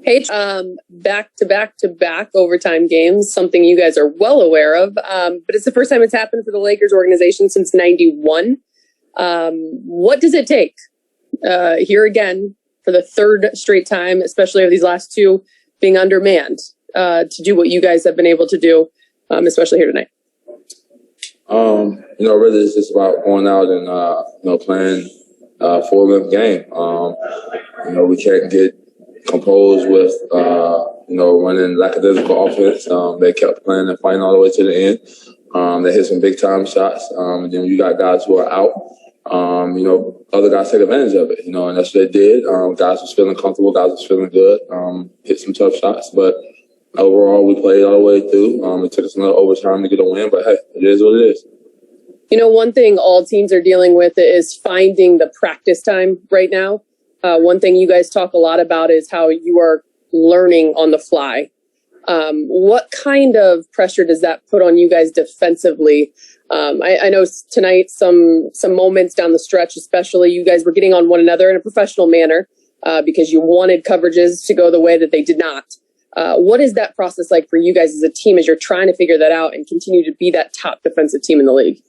Hey, back to back to back overtime games, something you guys are well aware of. But it's the first time it's happened for the Lakers organization since '91. What does it take here again for the third straight time, especially of these last two being undermanned, to do what you guys have been able to do, especially here tonight? Really it's just about going out and, playing a full-length game. We can't get composed with, running lackadaisical offense. They kept playing and fighting all the way to the end. They hit some big-time shots. And then you got guys who are out. Other guys take advantage of it, and that's what they did. Guys was feeling comfortable. Guys was feeling good. Hit some tough shots. But overall, we played all the way through. It took us another overtime to get a win. But, hey, it is what it is. One thing all teams are dealing with is finding the practice time right now. One thing you guys talk a lot about is how you are learning on the fly. What kind of pressure does that put on you guys defensively? I know tonight some moments down the stretch, especially you guys were getting on one another in a professional manner because you wanted coverages to go the way that they did not. What is that process like for you guys as a team as you're trying to figure that out and continue to be that top defensive team in the league?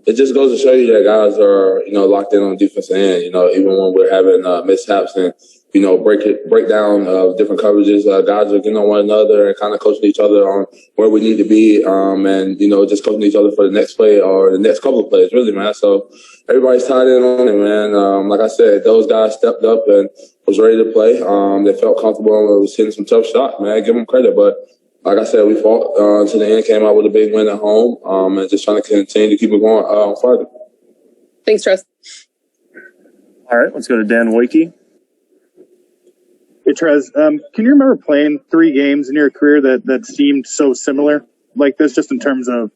It just goes to show you that guys are, locked in on the defensive end. Even when we're having mishaps and, breakdown of different coverages, guys are getting on one another and kind of coaching each other on where we need to be, and, just coaching each other for the next play or the next couple of plays, really, man. So everybody's tied in on it, man. Like I said, those guys stepped up and was ready to play. They felt comfortable and was hitting some tough shots, man. Give them credit, but like I said, we fought to the end, came out with a big win at home, and just trying to continue to keep it going further. Thanks, Tress. All right, let's go to Dan Woike. Hey, Trez, can you remember playing 3 games in your career that seemed so similar like this, just in terms of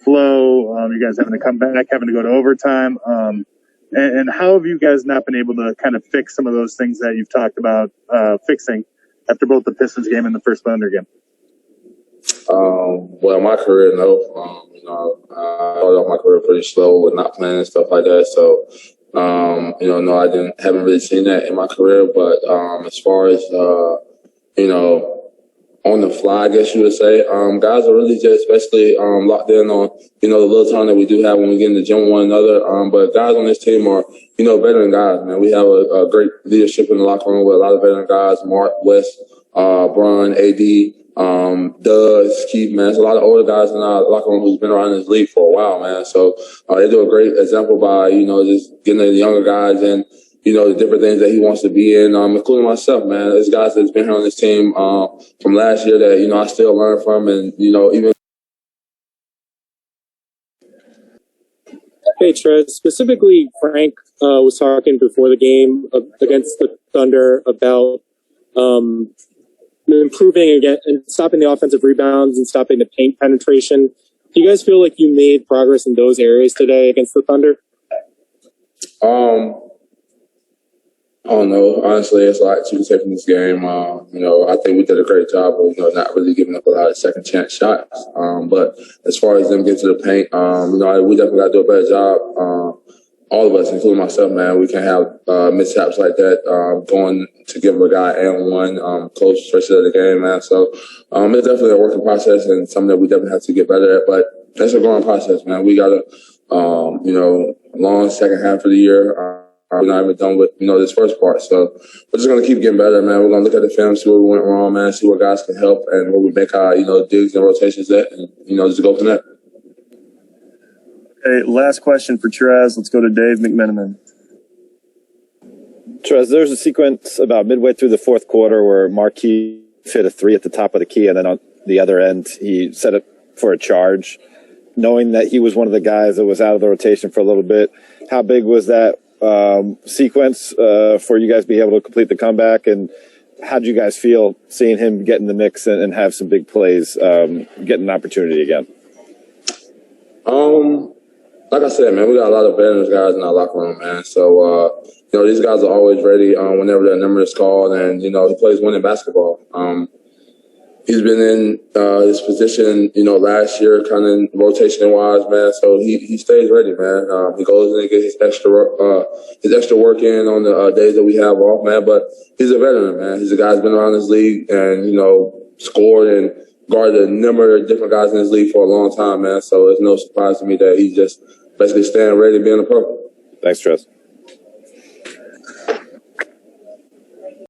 flow, you guys having to come back, having to go to overtime, and how have you guys not been able to kind of fix some of those things that you've talked about fixing after both the Pistons game and the first Thunder game? Well, my career, no. I started off my career pretty slow with not playing and stuff like that. So, no, haven't really seen that in my career. But as far as on the fly, I guess you would say, guys are really just especially locked in on the little time that we do have when we get in the gym with one another. But guys on this team are veteran guys, man. We have a great leadership in the locker room with a lot of veteran guys: Mark, West, Bron, AD. Doug, Keith, man, there's a lot of older guys in our locker room who's been around this league for a while, man. So they do a great example by, just getting the younger guys and, the different things that he wants to be in, including myself, man. There's guys that's been here on this team from last year that, I still learn from and, even. Hey, Trez, specifically, Frank was talking before the game against the Thunder about improving again and stopping the offensive rebounds and stopping the paint penetration. Do you guys feel like you made progress in those areas today against the Thunder? I don't know. Honestly, it's a lot you can take from this game. I think we did a great job of, not really giving up a lot of second chance shots. But as far as them getting to the paint, we definitely got to do a better job. All of us, including myself, man, we can't have mishaps like that going to give a guy and one close stretches of the game, man. So it's definitely a working process and something that we definitely have to get better at. But that's a growing process, man. We got a long second half of the year. We're not even done with this first part, so we're just gonna keep getting better, man. We're gonna look at the film, see where we went wrong, man, see where guys can help, and where we make our digs and rotations at, and just go from there. Okay, last question for Trez. Let's go to Dave McMenamin. Trez, there's a sequence about midway through the fourth quarter where Marquis hit a 3 at the top of the key, and then on the other end, he set it for a charge. Knowing that he was one of the guys that was out of the rotation for a little bit, how big was that sequence for you guys to be able to complete the comeback? And how did you guys feel seeing him get in the mix and have some big plays, get an opportunity again? Like I said, man, we got a lot of veterans guys in our locker room, man. So, these guys are always ready whenever their number is called, and, he plays winning basketball. he's been in his position, last year, kind of rotation wise, man. So he stays ready, man. He goes in and gets his extra work in on the days that we have off, man. But he's a veteran, man. He's a guy who's been around this league and scored and guarded a number of different guys in this league for a long time, man. So it's no surprise to me that he's just basically staying ready, being a pro. Thanks, Trez.